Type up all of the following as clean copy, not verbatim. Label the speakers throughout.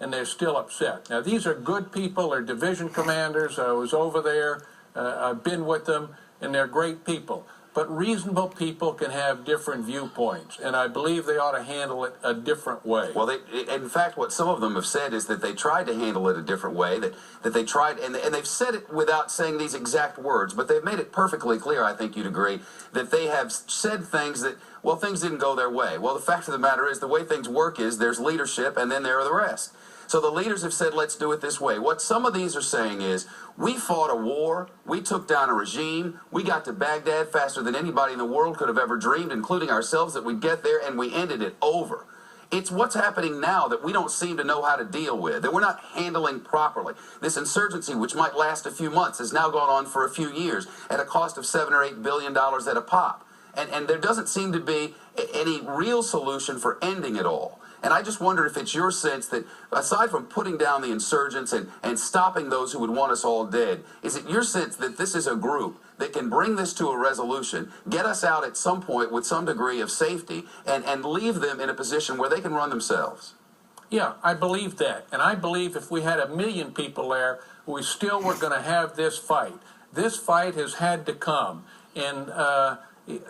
Speaker 1: and they're still upset. Now, these are good people. They're division commanders. I was over there. I've been with them, and they're great people. But reasonable people can have different viewpoints, and I believe they ought to handle it a different way.
Speaker 2: Well, in fact, what some of them have said is that they tried to handle it a different way, that they tried, and they've said it without saying these exact words, but they've made it perfectly clear, I think you'd agree, that they have said things that, well, things didn't go their way. Well, the fact of the matter is the way things work is there's leadership, and then there are the rest. So the leaders have said, let's do it this way. What some of these are saying is, we fought a war, we took down a regime, we got to Baghdad faster than anybody in the world could have ever dreamed, including ourselves, that we'd get there, and we ended it over. It's what's happening now that we don't seem to know how to deal with, that we're not handling properly. This insurgency, which might last a few months, has now gone on for a few years at a cost of $7 or $8 billion at a pop. And there doesn't seem to be any real solution for ending it all. And I just wonder if it's your sense that, aside from putting down the insurgents and stopping those who would want us all dead, is it your sense that this is a group that can bring this to a resolution, get us out at some point with some degree of safety, and leave them in a position where they can run themselves?
Speaker 1: Yeah, I believe that. And I believe if we had 1 million people there, we still were going to have this fight. This fight has had to come. And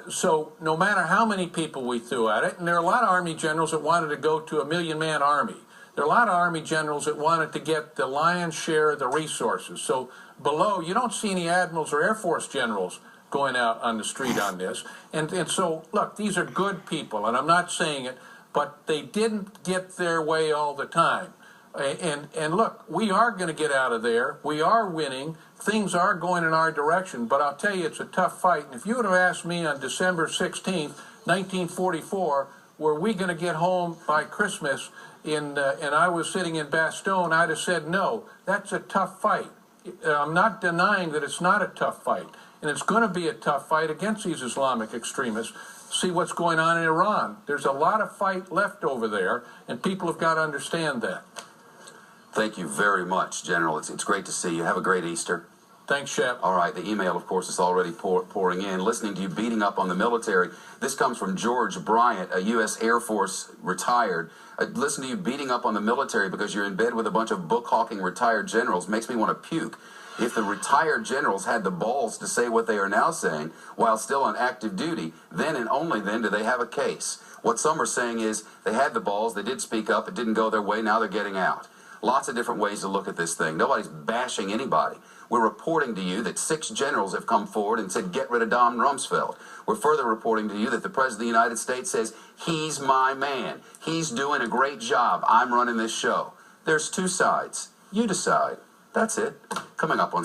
Speaker 1: so no matter how many people we threw at it, and there are a lot of Army generals that wanted to go to a 1 million-man army. There are a lot of Army generals that wanted to get the lion's share of the resources. So below, you don't see any admirals or Air Force generals going out on the street on this. And so, look, these are good people, and I'm not saying it, but they didn't get their way all the time. And look, we are going to get out of there. We are winning. Things are going in our direction. But I'll tell you, it's a tough fight. And if you would have asked me on December 16th, 1944, were we going to get home by Christmas, and I was sitting in Bastogne, I'd have said no. That's a tough fight. I'm not denying that it's not a tough fight. And it's going to be a tough fight against these Islamic extremists. See what's going on in Iran. There's a lot of fight left over there, and people have got to understand that.
Speaker 2: Thank you very much, General. It's great to see you. Have a great Easter.
Speaker 1: Thanks, Shep.
Speaker 2: All right, the email, of course, is already pouring in. Listening to you beating up on the military. This comes from George Bryant, a U.S. Air Force retired. Listen to you beating up on the military because you're in bed with a bunch of book-hawking retired generals makes me want to puke. If the retired generals had the balls to say what they are now saying while still on active duty, then and only then do they have a case. What some are saying is they had the balls, they did speak up, it didn't go their way, now they're getting out. Lots of different ways to look at this thing. Nobody's bashing anybody. We're reporting to you that 6 generals have come forward and said, get rid of Don Rumsfeld. We're further reporting to you that the President of the United States says, he's my man. He's doing a great job. I'm running this show. There's 2 sides. You decide. That's it. Coming up on